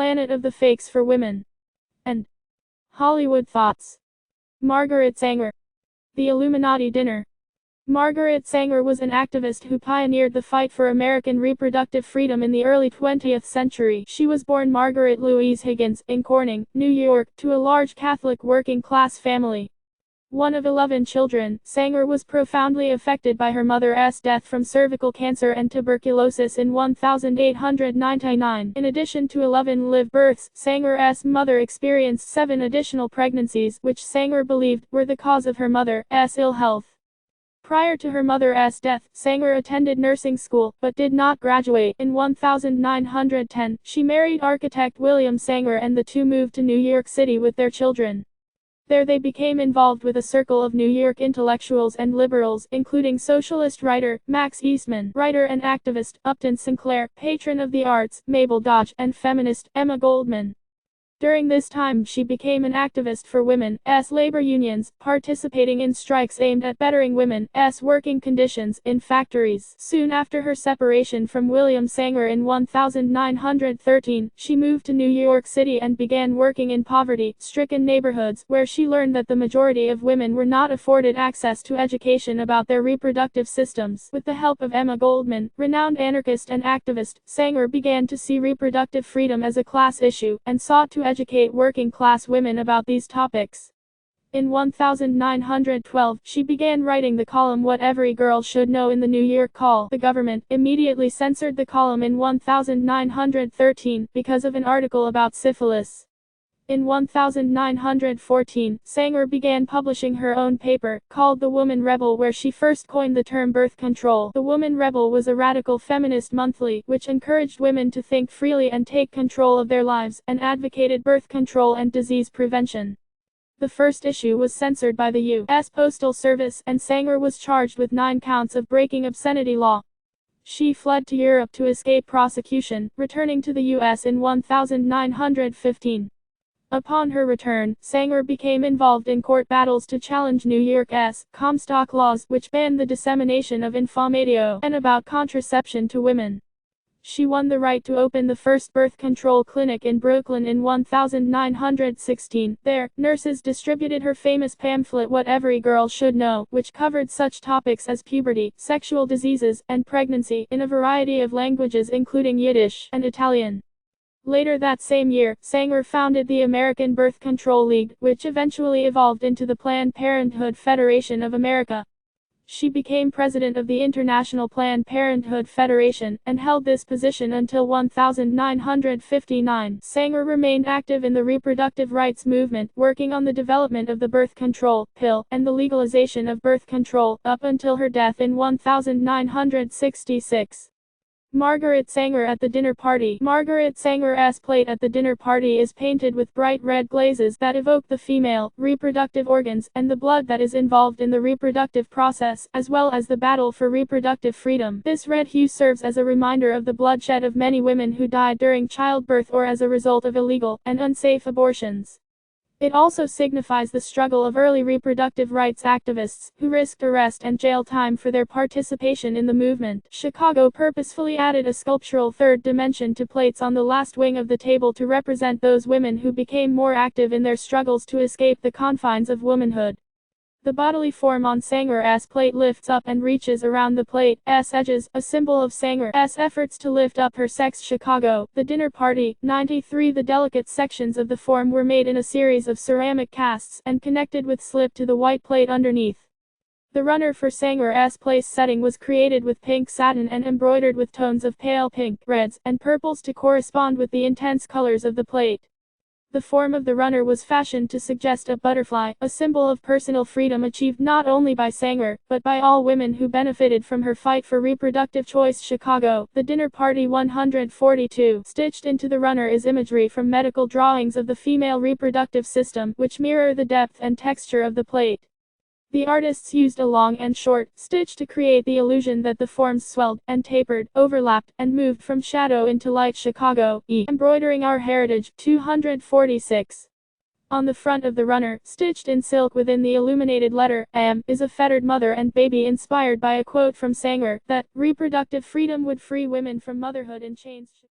Planet of the Fakes for Women, and Hollywood Thoughts. Margaret Sanger. The Illuminati Dinner. Margaret Sanger was an activist who pioneered the fight for American reproductive freedom in the early 20th century. She was born Margaret Louise Higgins in Corning, New York, to a large Catholic working-class family. One of 11 children, Sanger was profoundly affected by her mother's death from cervical cancer and tuberculosis in 1899. In addition to 11 live births, Sanger's mother experienced 7 additional pregnancies, which Sanger believed were the cause of her mother's ill health. Prior to her mother's death, Sanger attended nursing school, but did not graduate. In 1910, she married architect William Sanger and the two moved to New York City with their children. There they became involved with a circle of New York intellectuals and liberals, including socialist writer Max Eastman, writer and activist Upton Sinclair, patron of the arts Mabel Dodge, and feminist Emma Goldman. During this time she became an activist for women's labor unions, participating in strikes aimed at bettering women's working conditions in factories. Soon after her separation from William Sanger in 1913, she moved to New York City and began working in poverty-stricken neighborhoods, where she learned that the majority of women were not afforded access to education about their reproductive systems. With the help of Emma Goldman, renowned anarchist and activist, Sanger began to see reproductive freedom as a class issue, and sought to educate working-class women about these topics. In 1912, she began writing the column What Every Girl Should Know in the New York Call. The government immediately censored the column in 1913 because of an article about syphilis. In 1914, Sanger began publishing her own paper, called The Woman Rebel, where she first coined the term birth control. The Woman Rebel was a radical feminist monthly, which encouraged women to think freely and take control of their lives, and advocated birth control and disease prevention. The first issue was censored by the U.S. Postal Service, and Sanger was charged with 9 counts of breaking obscenity law. She fled to Europe to escape prosecution, returning to the U.S. in 1915. Upon her return, Sanger became involved in court battles to challenge New York's Comstock laws, which banned the dissemination of information and about contraception to women. She won the right to open the first birth control clinic in Brooklyn in 1916. There, nurses distributed her famous pamphlet What Every Girl Should Know, which covered such topics as puberty, sexual diseases, and pregnancy, in a variety of languages including Yiddish and Italian. Later that same year, Sanger founded the American Birth Control League, which eventually evolved into the Planned Parenthood Federation of America. She became president of the International Planned Parenthood Federation, and held this position until 1959. Sanger remained active in the reproductive rights movement, working on the development of the birth control pill, and the legalization of birth control, up until her death in 1966. Margaret Sanger at the dinner party. Margaret Sanger's plate at the dinner party is painted with bright red glazes that evoke the female reproductive organs, and the blood that is involved in the reproductive process, as well as the battle for reproductive freedom. This red hue serves as a reminder of the bloodshed of many women who died during childbirth or as a result of illegal and unsafe abortions. It also signifies the struggle of early reproductive rights activists, who risked arrest and jail time for their participation in the movement. Chicago purposefully added a sculptural third dimension to plates on the last wing of the table to represent those women who became more active in their struggles to escape the confines of womanhood. The bodily form on Sanger's plate lifts up and reaches around the plate's edges, a symbol of Sanger's efforts to lift up her sex. Chicago, the dinner party, 93. The delicate sections of the form were made in a series of ceramic casts, and connected with slip to the white plate underneath. The runner for Sanger's place setting was created with pink satin and embroidered with tones of pale pink, reds, and purples to correspond with the intense colors of the plate. The form of the runner was fashioned to suggest a butterfly, a symbol of personal freedom achieved not only by Sanger, but by all women who benefited from her fight for reproductive choice. Chicago, the dinner party, 142. Stitched into the runner is imagery from medical drawings of the female reproductive system, which mirror the depth and texture of the plate. The artists used a long and short stitch to create the illusion that the forms swelled and tapered, overlapped, and moved from shadow into light. Chicago, embroidering our heritage, 246. On the front of the runner, stitched in silk within the illuminated letter M, is a fettered mother and baby, inspired by a quote from Sanger, that reproductive freedom would free women from motherhood in chains.